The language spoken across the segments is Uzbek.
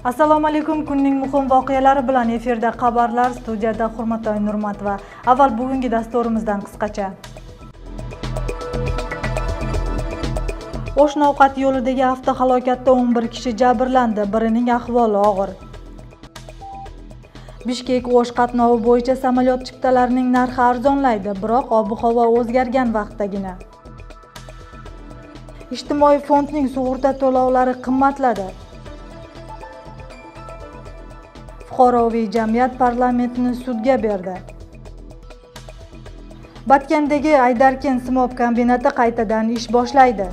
Assalomu alaykum. Kunning muhim voqealari bilan efirda xabarlar, studiyada Hurmatoy Nurmatova. Avval bugungi dasturimizdan qisqacha. O'sh-Navqat yo'lidagi avtohalokatda 11 kishi jabrlandi, birining ahvoli og'ir. Bishkek-O'sh qatnovi bo'yicha samolyot chiptalarining narxi arzonlaydi, biroq ob-havo o'zgargan vaqtdagina. Ijtimoiy fondning sug'urta to'lovlari qimmatladi. Fuqaroviy jamiyat parlamentni sudga berdi. Batkandagi Aydarken Simop kombinati qaytadan ish boshlaydi.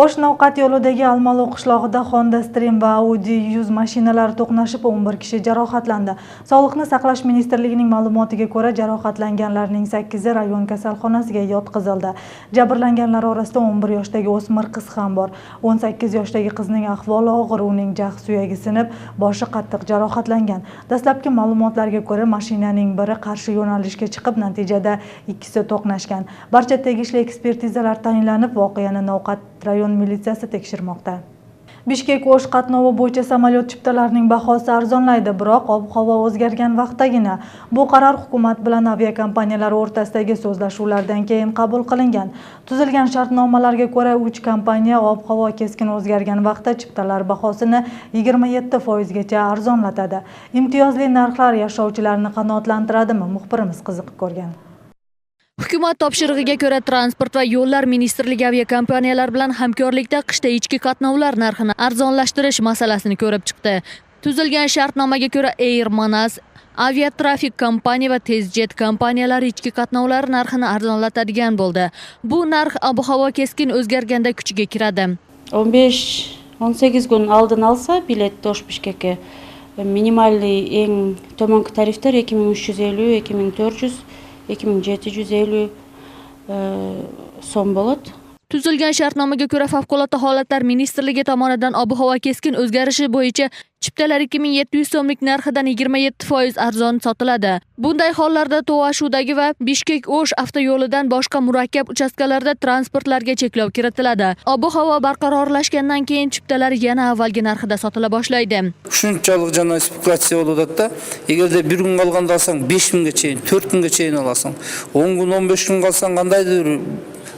O'sh-Navqat yo'lidagi Almalo qishlog'ida Honda Stream va Audi 100 mashinalari to'qnashib 11 kishi jarohatlandi. Sog'liqni saqlash ministrligining ma'lumotiga ko'ra, jarohatlanganlarning 8i rayon kasalxonasiga yotqizildi. Jabrlanganlar orasida 11 yoshdagi o'smir qiz ham bor. 18 yoshdagi qizning ahvoli og'ir, uning jag' suyagi sinib, boshi qattiq jarohatlangan. Dastlabki ma'lumotlarga ko'ra, mashinaning biri qarshi yo'nalishga chiqib, natijada ikkisi to'qnashgan. Barcha tegishli ekspertizalar tayinlanib, voqeani Navqat rayon militsiyasi tekshirmoqda. Bishkek-O'sh qatnovi bo'yicha samolyot chiptalarining bahosi arzonlaydi, biroq ob-havo o'zgargan vaqtdagina. Bu qaror hukumat bilan aviakompaniyalar o'rtasidagi so'zlashuvlardan keyin qabul qilingan. Tuzilgan shartnomalarga ko'ra 3 kompaniya ob-havo keskin o'zgargan vaqtda chiptalar bahosini 27% gacha arzonlatadi. Imtiyozli narxlar yashovchilarni qanoatlantiradimi? Muxbirimiz qiziqib ko'rgan. Hukumat topshirig'iga ko'ra, Transport va yo'llar ministrligi aviakompaniyalar bilan hamkorlikda qishda ichki qatnovlar narxini arzonlashtirish masalasini ko'rib chiqdi. Tuzilgan shartnomaga ko'ra, Air Manas, Aviatrafik kompaniya va Tezjet kompaniyalari ichki qatnovlar narxini arzonlatadigan bo'ldi. Bu narx ob-havo keskin o'zgarganda kuchga kiradi. 15-18 kun oldin alsa biletni O'sh-Bishkekka minimalniy eng to'monki tariflar 2350, 2400 2750 so'm bo'ladi. Tuzilgan shartnomaga ko'ra, favqulodda holatlar ministrligi tomonidan ob-havo keskin o'zgarishi bo'yicha chiptalar 2700 so'mlik narxidan 27% arzon sotiladi. Bunday hollarda To'ashudagi va Bishkek-O'sh avtoyo'lidan boshqa murakkab uchastkalarda transportlarga cheklov kiritiladi. Ob-havo barqarorlashgandan keyin chiptalar yana avvalgi narxida sotila boshlaydi. Shunchalik jana spekulatsiya bo'ladi-da, agarda bir kun qolganda olsang 5000 ga cheyin, 4 kunga cheyin olasan. 10 kun, 15 kun qolsang qandaydir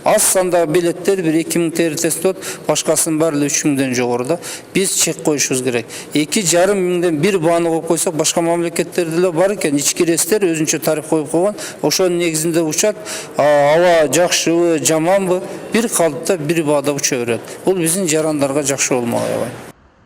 az sanda biletler bir 2000 TL'si tut, başkasının barlı 3000'den жоғарыда. Biz çek koyuşuz gerek. 2,5 bir bağını koyup koysak başka memleketlerde de var iken içki restler özünçe tarif koyup koygan. Oşanın negizinde uçak, hava жақшы, жаман bu. Bir kalıpta bir bağda uçuyor. Bu bizim jaranlarga жақшы olmalı.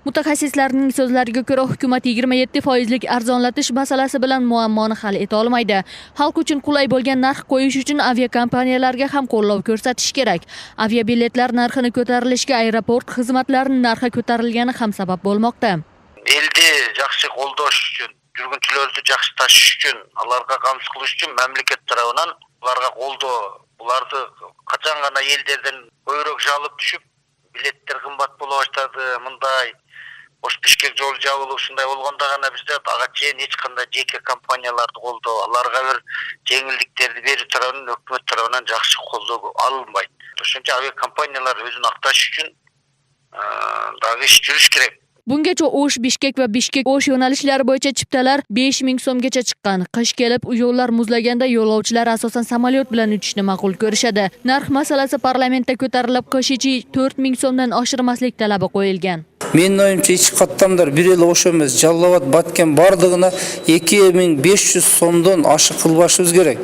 Mutaxassislarning so'zlariga ko'ra, hukumat 27% arzonlatish masalasi bilan muammoni hal eta olmaydi. Xalq uchun qulay bo'lgan narx qo'yish uchun aviakompaniyalarga ham qo'llov ko'rsatish kerak. Aviabiletlar narxini ko'tarilishiga aeroport xizmatlarining narxi ko'tarilgani ham sabab bo'lmoqda. Eldi жақсы қолдаш үшін, жүргіншілерді жақсы ташыш үшін, аларға қамсыз қылыш үшін мемлекет тарабынан оларға қолдау, оларды қачан ғана елдерден көбірек жалып түсіп, билеттер қымбат бола баштады, мындай O'sh-Bishkek жол жабылып ушундай болгондо гана бизде ага чейин эч кандай жеке компанияларды колдоо, аларга бир жеңилдиктерди берүү тарабынан өкмөт тарабынан жакшы колдоо алынбайт. Ошончо авиакомпаниялар өзүн акташ үчүн дагы иш жүрүш керек. Bungacha O'sh-Bishkek va Bishkek-O'sh yo'nalishlari bo'yicha chiptalar 5000 so'mgacha chiqqan. Qish kelib, yo'llar muzlaganda yo'lovchilar asosan samolyot bilan uchishni ma'qul ko'rishadi. Narx masalasi parlamentda ko'tarilib, qish ichi 4000 so'mdan oshirmaslik talabi qo'yilgan. Menin oyimcha ichki qatlamlar bir yil o'sha emas, Jallobat, Batken bardığına 2500 so'mdan oshiq qilbashimiz kerak.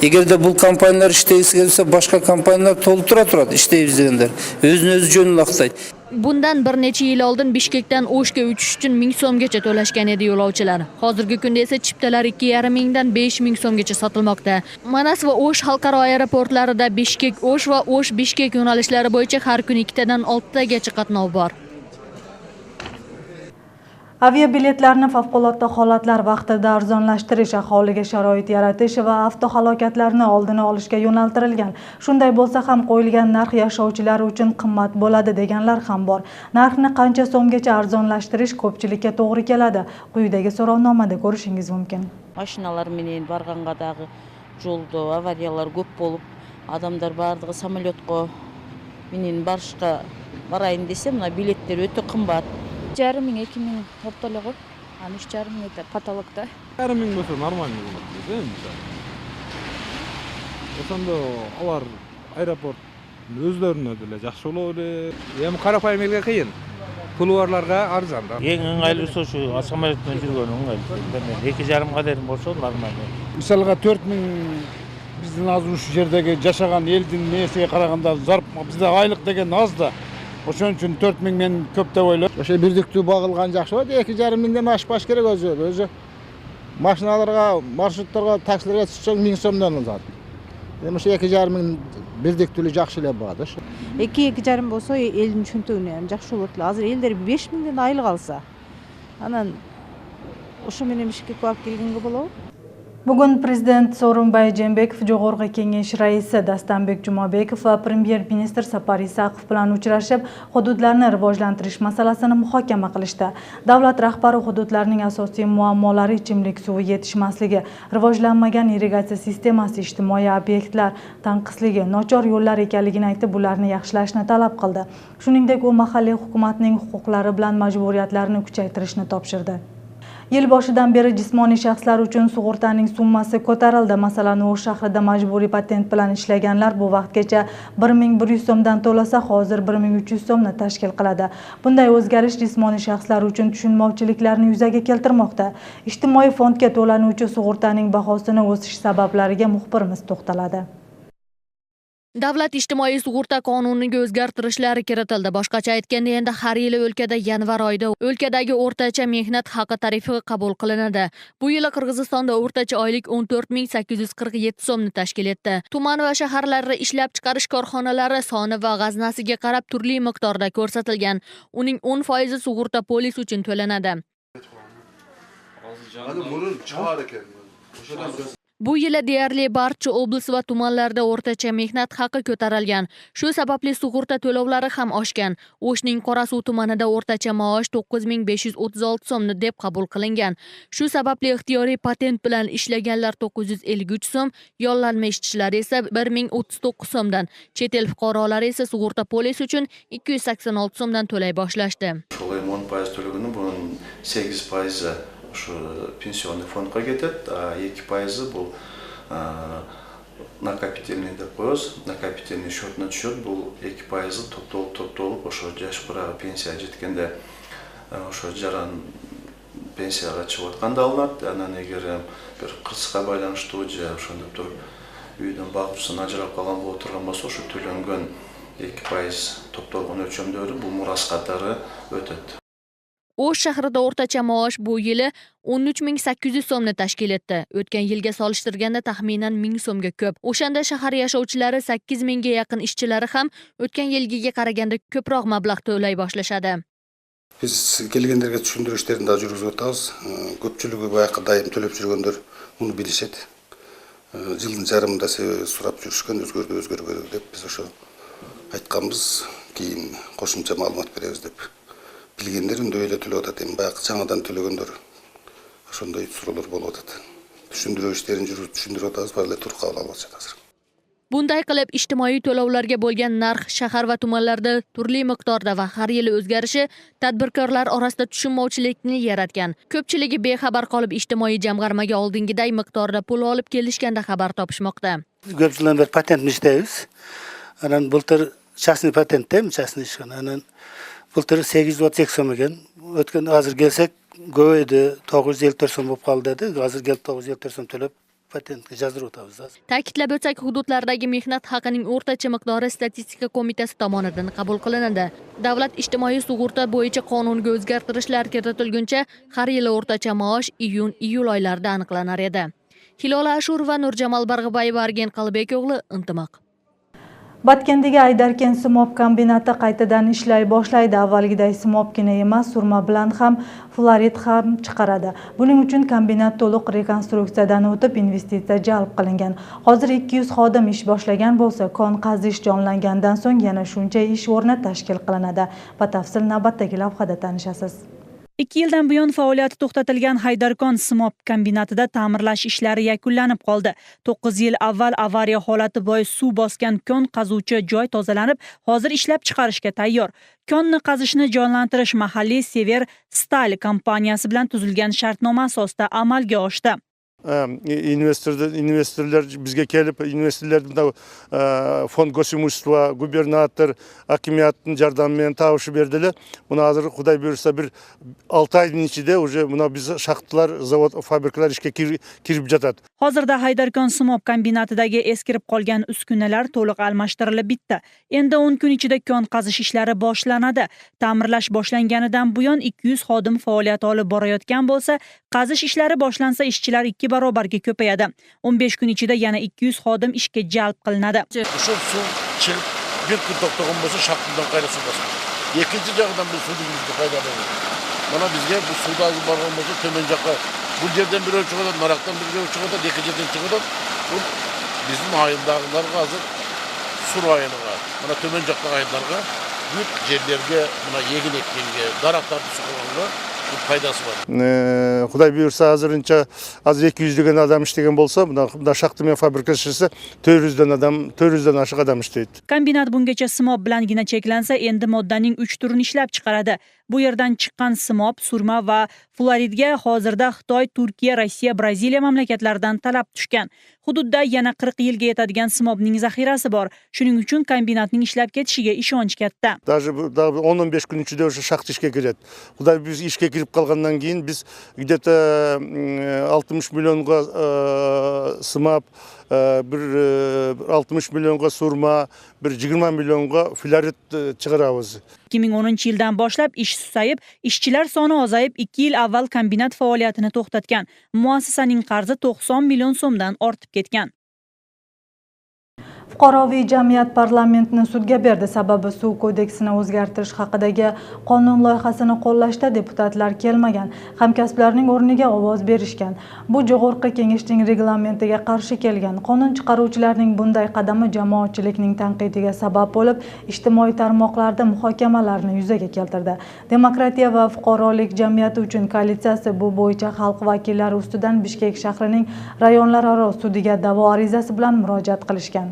Agarda bu kompaniyalar ishtagisi kelsa, boshqa kompaniyalar to'ltira turadi, ishtaymiz deganlar. O'zini o'zi jo'nini aqtaydi. Bundan bir necha yil oldin Bishkekdan O'shga uchish uchun 1000 so'mgacha to'lashgan edi yo'lovchilar. Hozirgi kunda esa chiptalar 2,5 dan 5000 so'mgacha sotilmoqda. Manas va O'sh xalqaro aeroportlarida Bishkek-O'sh va O'sh-Bishkek yo'nalishlari bo'yicha har kun 2 dan 6 tagacha qatnov bor. Aviabiletlarni favqulodda holatlar vaqtida arzonlashtirish, aholiga sharoit yaratish va avtohalokatlarni oldini olishga yo'naltirilgan. Shunday bo'lsa ham qo'yilgan narx yashovchilar uchun qimmat bo'ladi deganlar ham bor. Narxni qancha so'mgacha arzonlashtirish ko'pchilikka to'g'ri keladi? Quyidagi so'rovnomada ko'rishingiz mumkin. Mashinalar менен барганга дагы жолдо авариялар көп болуп, адамдар бардыгы самолетко менен барышка барайын десем, мына билеттер өтө кымбат. 1,5-2 миң ортолугу, аны 3,5 миң потолокто. 1,5 миң болсо нормально болот, мисалы. Ошондо алар аэропорт өздөрүнө деле жакшы болот эле. Эми карапайым элге кыйын. Пулу барларга арзан да. Ең ыңгайлуусу ушу самолеттен жүргөн ыңгайлуу. 2,5 дерим болсо нормально. Мисалга 4 миң биздин азыр ушул жердеги жашаган элдин несиге караганда бизде айлык деген аз да. Ошон үчүн 4 миң мен көп деп ойлойм. Ошо бирдиктүү багылган жакшы болот. 2,5 миңден ашпаш керек өзү. Машиналарга, маршрутторго, таксилерге түшсөң 1000 сомдон алат. Эми ошо 2,5 миң бирдиктүүлү жакшы эле баа да. 2,5 болсо элдин чөнтөгүнө ham жакшы болот эле. Азыр элдер 5 миңден айлык алса, анан ошо менен Бишкекке барып келгенге болобу? Бүгін президент Сооронбай Жээнбеков, Жогорку Кеңеш раиси Дастанбек Жумабеков va премьер-министр Сапар Исаков bilan uchrashib, hududlarni rivojlantirish masalasini muhokama qilishdi. Davlat rahbari hududlarning asosiy muammolari ichimlik suvi yetishmasligi, rivojlanmagan irrigatsiya sistemasi, ijtimoiy obyektlar tanqisligi, nochor yo'llar ekanligini aytib, bularni yaxshilashni talab qildi. Shuningdek, u mahalliy hukumatning huquqlari bilan majburiyatlarini kuchaytirishni topshirdi. Yil boshidan beri jismoniy shaxslar uchun sug'urtaning summasi ko'tarildi. Masalan, O'sh shahrida majburiy patent bilan ishlaganlar bu vaqtgacha 1100 so'mdan to'lasa, hozir 1300 so'mni tashkil qiladi. Bunday o'zgarish jismoniy shaxslar uchun tushunmovchiliklarni yuzaga keltirmoqda. Ijtimoiy fondga to'lanuvchi sug'urtaning bahosini o'sish sabablariga muxbirimiz to'xtaladi. Davlat ijtimoiy sug'urta qonuniga o'zgartirishlar kiritildi. Boshqacha aytganda, endi har yili o'lkada yanvar oyida o'lkadagi o'rtacha mehnat haqi tarifi qabul qilinadi. Bu yili Qirg'izistonda o'rtacha oylik 14,847 so'mni tashkil etdi. Tuman va shaharlarda ishlab chiqarish korxonalari soni va g'aznasiga qarab turli miqdorda ko'rsatilgan. Uning 10% sug'urta polis uchun to'lanadi. Bu yili deyarli barcha oblast va tumanlarda o'rtacha mehnat haqi ko'tarilgan. Shu sababli sug'urta to'lovlari ham oshgan. O'shning Qorasuv tumanida o'rtacha maosh 9536 so'mni deb qabul qilingan. Shu sababli ixtiyoriy patent bilan ishlaganlar 953 so'm, yollanma ishchilar esa 1039 so'mdan, chet el fuqarolari esa sug'urta polis uchun 286 so'mdan to'lay boshlashdi. Şolay 10% төлөгөнү bunun 8% şu pensionni fondga ketет, а 2% bu накопительный деп коебуз. Накопительный счетуна түшөт. Бул 2% топтолуп ошо жаш курагы пенсия жеткенде ошо жаран пенсияга чыгып атканда алынат. Анан эгер бир кырсыкка байланыштуу же ошондой туруп үйдөн багуусун ажырап калган болуп турган болсо, ошо төлөнгөн 2% топтолгон өлчөмдөрү бул мурас катары өтөт. O'sh shahrida o'rtacha maosh bu yili 13,800 so'mni tashkil etdi. O'tgan yilga solishtirganda taxminan 1000 so'mga ko'p. O'shanda shahar yashovchilari 8000 ga yaqin ishchilari ham o'tgan yilgiga qaraganda ko'proq mablag' to'lay boshlashadi. Biz kelgenlerge түшүндүрүү иштерин да жүргүзүп атабыз. Көпчүлүгү баягы дайым төлөп жүргөндөр муну билишет. Жылдын жарымында сурап жүрүшкөн өзгөргөн деп биз ошо айтканбыз. Кийин кошумча маалымат беребиз деп. Билгендер үндөй эле төлөп атат. Эми баягы жаңадан төлөгөндөр ошондой суроолор болуп атат. Түшүндүрүү иштерин түшүндүрүп атабыз, баары эле турук кабыл алып атышат азыр. Bunday qilib ijtimoiy to'lovlarga bo'lgan narx shahar va tumanlarda turli miqdorda va har yili o'zgarishi tadbirkorlar orasida tushunmovchilikni yaratgan. Ko'pchiligi bexabar qolib ijtimoiy jamg'armaga oldingiday miqdorda pul olib kelishganda xabar topishmoqda. Ko'p yildan beri patentni ishlaymiz. Anan bultir частный patentdem, частный ishxona. Anan bultir 832 so'm ekan. O'tgan hozir kelsak, go'ydi 954 so'm bo'lib qoldi dedi. Hozir kelib 954 so'm to'lab patentga yozdirib o'tamiz. Ta'kidlab o'tsak, hududlardagi mehnat haqining o'rtacha miqdori statistika qo'mitasi tomonidan qabul qilinadi. Davlat ijtimoiy sug'urta bo'yicha qonunga o'zgartirishlar kiritilguncha har yili o'rtacha maosh iyun-iyul oylarida aniqlanar edi. Hilola Ashurova, Nurjamal Barg'ibayeva, Argen Qalbek o'g'li, Intimaq. Batkendagi Aydarken Simop kombinati qaytadan ishlay boshlaydi. Avvalgiday simopgina emas, surma bilan ham florid ham chiqaradi. Buning uchun kombinat to'liq rekonstruksiyadan o'tib, investitsiya jalb qilingan. Hozir 200 xodim ish boshlagan bo'lsa, kon qazish jonlangandan so'ng yana shuncha ish o'rni tashkil qilinadi. Batafsil navbatdagi lavhada tanishasiz. 2 yildan buyon faoliyati to'xtatilgan Haydarkon Simop kombinatida ta'mirlash ishlari yakunlanib qoldi. 9 yil avval avariya holati bois suv bosgan kon qazuvchi joy tozalanib, hozir ishlab chiqarishga tayyor. Konni qazishni jonlantirish mahalliy Sever Style kompaniyasi bilan tuzilgan shartnoma asosida amalga oshdi. investorlar bizga kelib, investorlar fond gosimущества, gubernator, hakimiyatin yordamiyle tavsiye berdiler. Buna hazır Xuday buyursa bir 6 ayın içinde buna biz şaxtalar, zavod, fabrikalar ishga kirib жатат. Hozirda Haydarkon Simop kombinatidagi eskirib qolgan uskunalar to'liq almashtirilib bitdi. Endi 10 kun ichida kon qazish ishlari boshlanadi. Ta'mirlash boshlanganidan buyon 200 xodim faoliyat olib borayotgan bo'lsa, qazish ishlari boshlansa ishchilar 2 barobarga ko'payadi. 15 kun ichida yana 200 xodim ishga jalb qilinadi. Şu su çıkıp bir gün to'xtagan bo'lsa şaxtadan qayda su bosadi. Ikkinchi jog'idan biz suvimizni qaytaramiz. Mana bizga bu suvdagi borgan bo'lsa tömen жаққа bu yerden bir ölçü kadar, Marak'tan bir ölçü kadar, iki yerden çıkıdan bu bizim ayındağılarga hazır sur ayını var. Buna tömen жаққа ayınlarga büyük yerlerge, buna yegin ekkenге, daraktardı suğulanға bu faydası var. Xuday buyursa hazırınca az 200'lügen adam işlegen bolsa, bunda şaxtımya fabrikasısı 400'den aşık adam işleydi. Kombinat bungacha simop bilangina cheklansa, endi moddaning 3 turini ishlab chiqaradi. Bu yerdan chiqqan simop, surma va fluoridga hozirda Xitoy, Turkiya, Rossiya, Braziliya mamlakatlaridan talab tushgan. Hududda yana 40 yilga yetadigan simopning zaxirasi bor. Shuning uchun kombinatning ishlab ketishiga ishonch katta. Даже 10-15 kun ichida o'sha shaxt ishga kiradi. Xuday biz ishga kirib qolgandan keyin biz где-то 60 millionga simop, bir 60 millionga surma, bir 20 millionga fluorid chiqaramiz. 2010-yildan boshlab ish susayib, ishchilar soni ozayib, 2 yil avval kombinat faoliyatini to'xtatgan. Muassasaning qarzi 90 million so'mdan ortib ketgan. Fuqaroviy jamiyat parlamentni sudga berdi. Sababi suv kodeksini o'zgartirish haqidagi qonun loyihasini qo'llashda deputatlar kelmagan. Hamkasblarning o'rniga ovoz berishgan. Bu Jo'g'org'i Kengashning reglamentiga qarshi kelgan. Qonun chiqaruvchilarning bunday qadami jamoatchilikning tanqidiga sabab bo'lib, ijtimoiy tarmoqlarda muhokamalarni yuzaga keltirdi. Demokratiya va fuqarolik jamiyati uchun koalitsiyasi bu bo'yicha xalq vakillari ustidan Bishkek shahrining rayonlararo sudiga da'vo arizasi bilan murojaat qilishgan.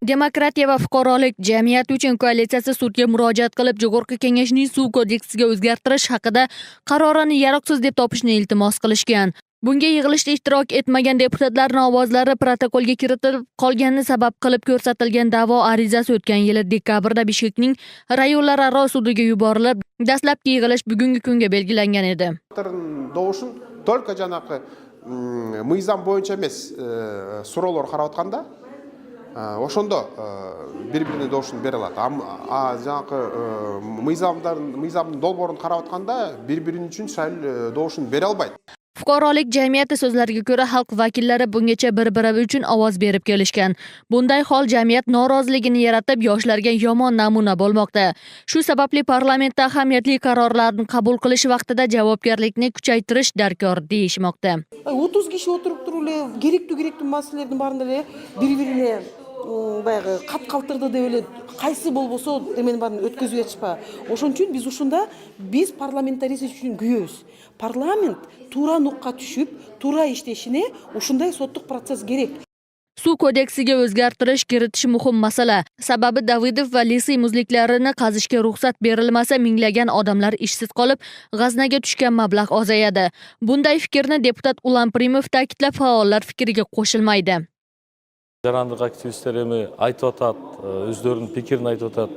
Demokratiya va fuqarolik jamiyati uchun koalitsiyasi sudga murojaat qilib, Jo'g'org'i Kengashning suv kodeksiga o'zgartirish haqida qarorini yaroqsiz deb topishni iltimos qilishgan. Bunga yig'ilishda ishtirok etmagan deputatlarning ovozlari protokolga kiritilib qolganini sabab qilib ko'rsatilgan da'vo arizasi o'tgan yili dekabrda Bishkekning rayonlararo sudiga yuborilib, dastlabki yig'ilish bugungi kunga belgilangan edi. Doğuşun только жанакы мыйзам боюнча эмес суроолор карап атканда ошондо бири-бирине добушун бере алат. Жанакы мыйзамдын долбоорун карап атканда бири-бирин үчүн добушун бере албайт. Fuqarolik jamiyati so'zlariga ko'ra, xalq vakillari bungacha bir-biri uchun ovoz berib kelishgan. Bunday hol jamiyat noroziligini yaratib, yoshlarga yomon namuna bo'lmoqda. Shu sababli parlamentda ahamiyatli qarorlarni qabul qilish vaqtida javobgarlikni kuchaytirish darkor deyishmoqda. 30 kishi o'tirib turib, kerakli masalalarning barini bir-birine баягы кат калтырды деп эле кайсы болбосо эменин баарын өткөзүп жатышпа. Ошон үчүн биз ушунда биз парламентарист үчүн күйөбүз. Парламент туура нукка түшүп, туура иштешине ушундай соттук процесс керек. Suv kodeksiga o'zgartirish kiritish muhim masala. Sababi Davidov va Lisiy muzliklarini qazishga ruxsat berilmasa, minglagan odamlar ishsiz qolib, g'aznaga tushgan mablag' ozayadi. Bunday fikrni deputat Ulan Primov ta'kidlab, faollar fikriga qo'shilmaydi. Жарандык активисттер эми айтып атат, өздөрүнүн пикирин айтып атат.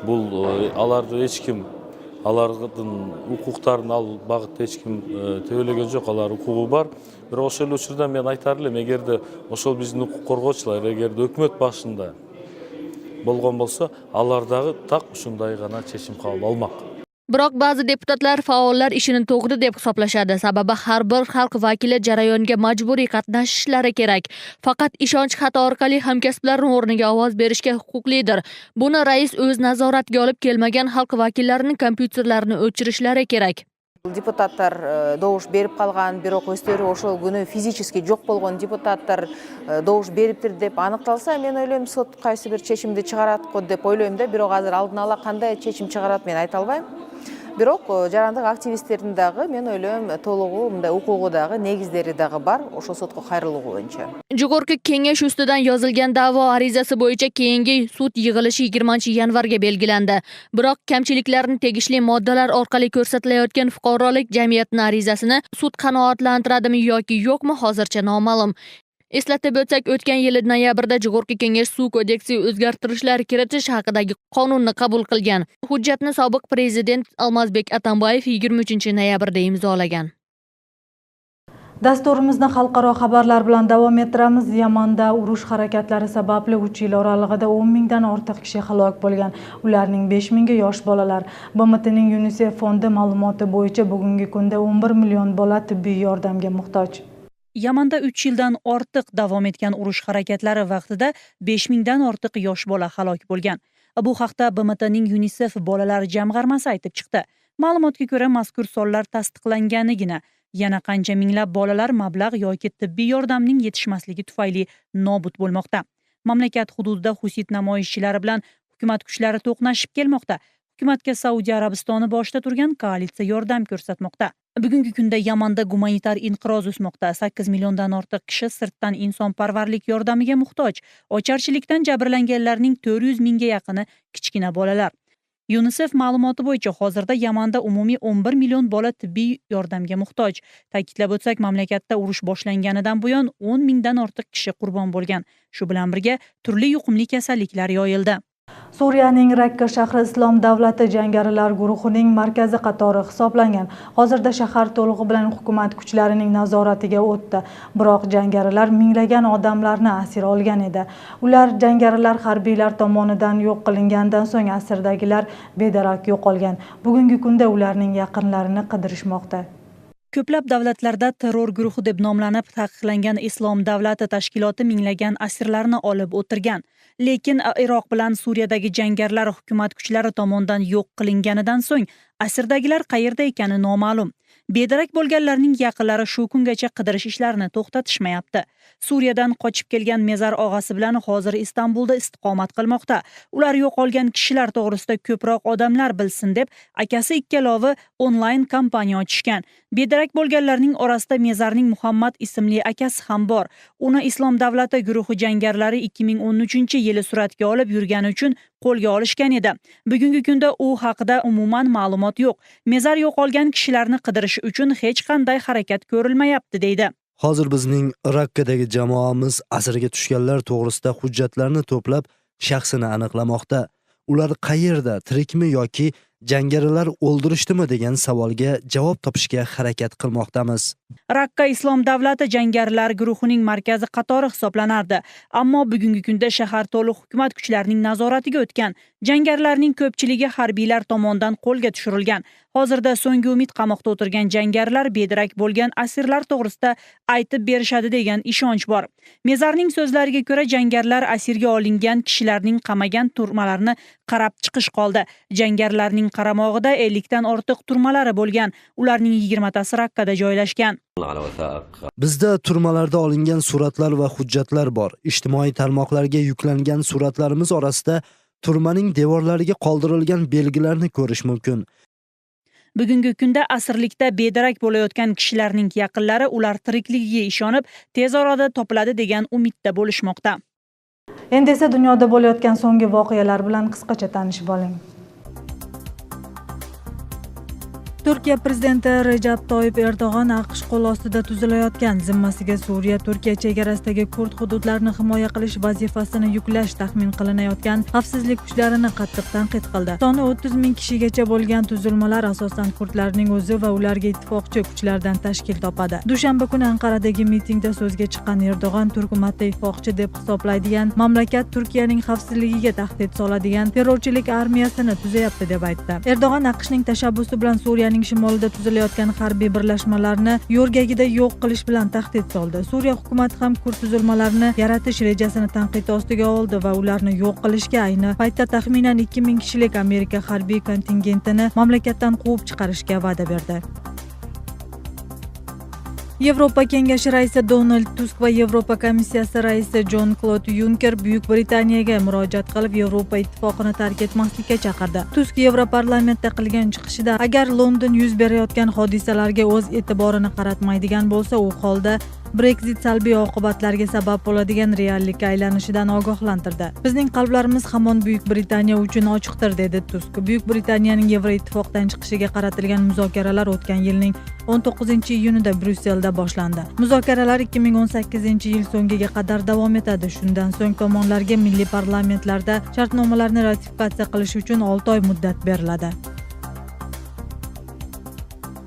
Бул аларды эч ким, алардын укуктарын ал багытта эч ким төбөлөгөн жок, алар укугу бар. Бирок ошол эле учурда мен айтар элем, эгерде ошол биздин укук коргоочулар, эгерде өкмөт башында болгон болсо, алар дагы так ушундай гана чечим кабыл алмак. Biroq ba'zi deputatlar faollar ishini to'g'ri deb hisoblashadi. Sababi har bir xalq vakili jarayonga majburiy qatnashishlari kerak. Faqat ishonch xati orqali hamkasblarning o'rniga ovoz berishga huquqlidir. Buni rais o'z nazoratiga olib kelmagan xalq vakillarining kompyuterlarini o'chirishlari kerak. Депутаттар добуш берип калган, бирок өздөрү ошол күнү физически жок болгон депутаттар добуш бериптир деп аныкталса, мен ойлойм, сот кайсы бир чечимди чыгарат го деп ойлойм да, бирок азыр алдын ала кандай чечим чыгарат мен айта албайм. Бирок жарандык активисттердин дагы мен ойлойм толугу мындай укугу дагы негиздери дагы бар ошо сотко кайрылуу боюнча. Жогорку кеңеш үстүдөн yozilgan da'vo arizasi bo'yicha keyingi sud yig'ilishi 20-yanvarga belgilandi. Biroq kamchiliklarni tegishli moddalar orqali ko'rsatilayotgan fuqarolik jamiyatining arizasini sud qanoatlantiradimi yoki yo'qmi hozircha noma'lum. Eslatib o'tsak, o'tgan yil noyabrda Jogorku kengash suv kodeksiga o'zgartirishlar kiritish haqidagi qonunni qabul qilgan. Hujjatni sobiq prezident Almazbek Atambayev 23-noyabrda imzolagan. Dasturimizni xalqaro xabarlar bilan davom ettiramiz. Yamanda urush harakatlari sababli 3 yil oralig'ida 10 mingdan ortiq kishi halok bo'lgan. Ularning 5 mingi yosh bolalar. BMTning UNICEF fondi ma'lumoti bo'yicha bugungi kunda 11 million bola tibbiy yordamga muhtoj. Yamanda 3 yildan ortiq davom etgan urush harakatlari vaqtida 5 mingdan ortiq yosh bola halok bo'lgan. Bu haqda BMTning UNICEF bolalar jamg'armasi aytib chiqdi. Ma'lumotga ko'ra, mazkur sonlar tasdiqlanganigina yana qancha minglab bolalar mablag' yoki tibbiy yordamning yetishmasligi tufayli nobud bo'lmoqda. Mamlakat hududida husit namoyishchilari bilan hukumat kuchlari to'qnashib kelmoqda. Hukumatga Saudiya Arabistoni boshida turgan koalitsiya yordam ko'rsatmoqda. Bugungi kunda Yamanda gumanitar inqiroz o'smoqda. 8 milliondan ortiq kishi sirtdan insonparvarlik yordamiga muhtoj. Ocharchilikdan jabrlanganlarning 400 mingga yaqini kichkina bolalar. UNICEF ma'lumoti bo'yicha hozirda Yamanda umumiy 11 million bola tibbiy yordamga muhtoj. Ta'kidlab o'tsak, mamlakatda urush boshlanganidan buyon 10 mingdan ortiq kishi qurbon bo'lgan. Shu bilan birga turli yuqumli kasalliklar yoyildi. Suriyaning Rakka shahri Islom davlati jangarilar guruhining markazi qatori hisoblangan. Hozirda shahar to'lig'i bilan hukumat kuchlarining nazoratiga o'tdi. Biroq jangarilar minglagan odamlarni asir olgan edi. Ular jangarilar harbiylar tomonidan yo'q qilingandan so'ng asirdagilar bedarak yo'qolgan. Bugungi kunda ularning yaqinlarini qidirishmoqda. Ko'plab davlatlarda terror guruhi deb nomlanib taqiqlangan Islom davlati tashkiloti minglagan asirlarni olib o'tirgan. Lekin Iroq bilan Suriyadagi jangarilar hukumat kuchlari tomonidan yo'q qilinganidan so'ng asirdagilar qayerda ekani noma'lum. Bedarak bo'lganlarning yaqinlari shu kungacha qidirish ishlarini to'xtatishmayapti. Suriyadan qochib kelgan Mezar og'asi bilan hozir Istanbulda istiqomat qilmoqda. Ular yo'qolgan kishilar to'g'risida ko'proq odamlar bilsin deb akasi ikkalovi onlayn kampaniya ochishgan. Bedarak bo'lganlarning orasida Mezarning Muhammad ismli akasi ham bor. Uni Islom davlati guruhi jangarilari 2013-yili suratga olib yurgani uchun qo'lga olishgan edi. Bugungi kunda u haqida umuman ma'lumot yo'q. Mezar yo'qolgan kishilarni qidirish uchun hech qanday harakat ko'rilmayapti deydi. Hozir bizning Rakkadagi jamoamiz asirga tushganlar to'g'risida hujjatlarni to'plab, shaxsini aniqlamoqda. Ular qayerda, tirikmi yoki jangarilar o'ldirishdimi degan savolga javob topishga harakat qilmoqdamiz. Rakka Islom davlati jangarilar guruhining markazi qatori hisoblanardi. Ammo bugungi kunda shahar to'liq hukumat kuchlarining nazoratiga o'tgan. Jangarilarning ko'pchiligi harbiylar tomonidan qo'lga tushirilgan. Hozirda so'nggi umid qamoqda o'tirgan jangarilar bedarak bo'lgan asirlar to'g'risida aytib berishadi degan ishonch bor. Mezarning so'zlariga ko'ra, jangarilar asirga olingan kishilarning qamagan turmalarni qarab chiqish qoldi. Jangarilarning qaramog'ida 50 dan ortiq turmalari bo'lgan. Ularning 20tasi Rakkada joylashgan. Bizda turmalarda olingan suratlar va hujjatlar bor. Ijtimoiy tarmoqlarga yuklangan suratlarimiz orasida turmaning devorlariga qoldirilgan belgilarni ko'rish mumkin. Bugungi kunda asirlikda bedarak bo'layotgan kishilarning yaqinlari ular tirikligiga ishonib, tez orada topiladi degan umidda bo'lishmoqda. Endi esa dunyoda bo'layotgan so'nggi voqealar bilan qisqacha tanishib oling. Turkiya prezidenti Recep Tayyip Erdo'g'an AQSh qo'l ostida tuzilayotgan zimmasiga Suriya Turkiya chegarasidagi kurd hududlarini himoya qilish vazifasini yuklash taxmin qilinayotgan xavfsizlik kuchlarini qattiq tanqid qildi. Soni 30 ming kishigacha bo'lgan tuzilmalar asosan kurdlarning o'zi va ularga ittifoqchi kuchlardan tashkil topadi. Dushanba kuni Anqaradagi mitingda so'zga chiqqan Erdo'g'an hukumatda ittifoqchi deb hisoblaydigan mamlakat Turkiyaning xavfsizligiga tahdid soladigan terrorchilik armiyasini tuzayapti deb aytdi. Erdo'g'an AQShning tashabbusi bilan Suriya shimolida tuzilayotgan harbiy birlashmalarni yo'rgagida yo'q qilish bilan tahdid soldi. Suriya hukumati ham kurd tuzilmalarini yaratish rejasini tanqid ostiga oldi va ularni yo'q qilishga ayni paytda taxminan 2000 kishilik Amerika harbiy kontingentini mamlakatdan quvib chiqarishga va'da berdi. Yevropa Kengashi raisi Donald Tusk va Yevropa Komissiyasi raisi Jon-Klod Yunker Buyuk Britaniyaga murojaat qilib Yevropa ittifoqini tark etmaslikka chaqirdi. Tusk Yevroparlamentda qilgan chiqishida agar London yuz berayotgan hodisalarga o'z e'tiborini qaratmaydigan bo'lsa, u holda Brexit salbiy oqibatlarga sabab bo'ladigan reallikka aylanishidan ogohlantirdi. Bizning qalblarimiz hamon Buyuk Britaniya uchun ochiqdir, dedi Tusk. Buyuk Britaniyaning Yevroittifoqdan chiqishiga qaratilgan muzokaralar o'tgan yilning 19-iyunida Bryusselda boshlandi. Muzokaralar 2018-yil so'ngiga qadar davom etadi. Shundan so'ng tomonlarga milliy parlamentlarda shartnomalarni ratifikatsiya qilish uchun 6 oy muddat beriladi.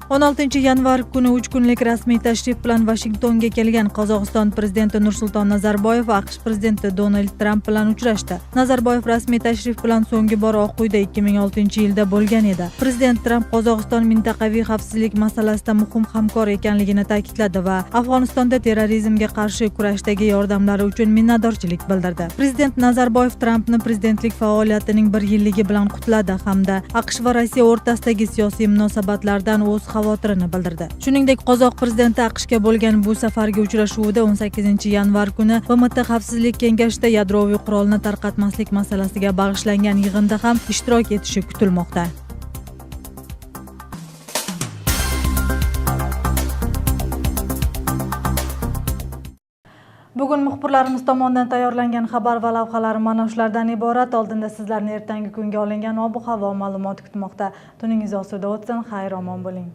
16 yanvar kuni 3 kunlik rasmiy tashrif bilan Vashingtonga kelgan Qozog'iston prezidenti Nursulton Nazarboyev AQSh prezidenti Donald Tramp bilan uchrashdi. Nazarboyev rasmiy tashrif bilan so'nggi bor Oq uyda 2006-yilda bo'lgan edi. Prezident Tramp Qozog'iston mintaqaviy xavfsizlik masalasida muhim hamkor ekanligini ta'kidladi va Afg'onistonda terrorizmga qarshi kurashdagi yordamlari uchun minnatdorchilik bildirdi. Prezident Nazarboyev Trampni prezidentlik faoliyatining 1 yilligi bilan qutladi hamda AQSh va Rossiya o'rtasidagi siyosiy munosabatlardan o'z xavotirini bildirdi. Shuningdek, Qozoq prezidenti AQShga bo'lgan bu safargi uchrashuvida 18 yanvar kuni BMT Xavfsizlik kengashida yadroviy qurolni tarqatmaslik masalasiga bag'ishlangan yig'inda ham ishtirok etishi kutilmoqda. Bugun muxbirlarimiz tomonidan tayyorlangan xabar va lavhalar mana shulardan iborat. Oldinda sizlarni ertangi kunga olingan ob-havo ma'lumoti kutmoqda. Tuningiz osuda o'tsin, xayr omon bo'ling.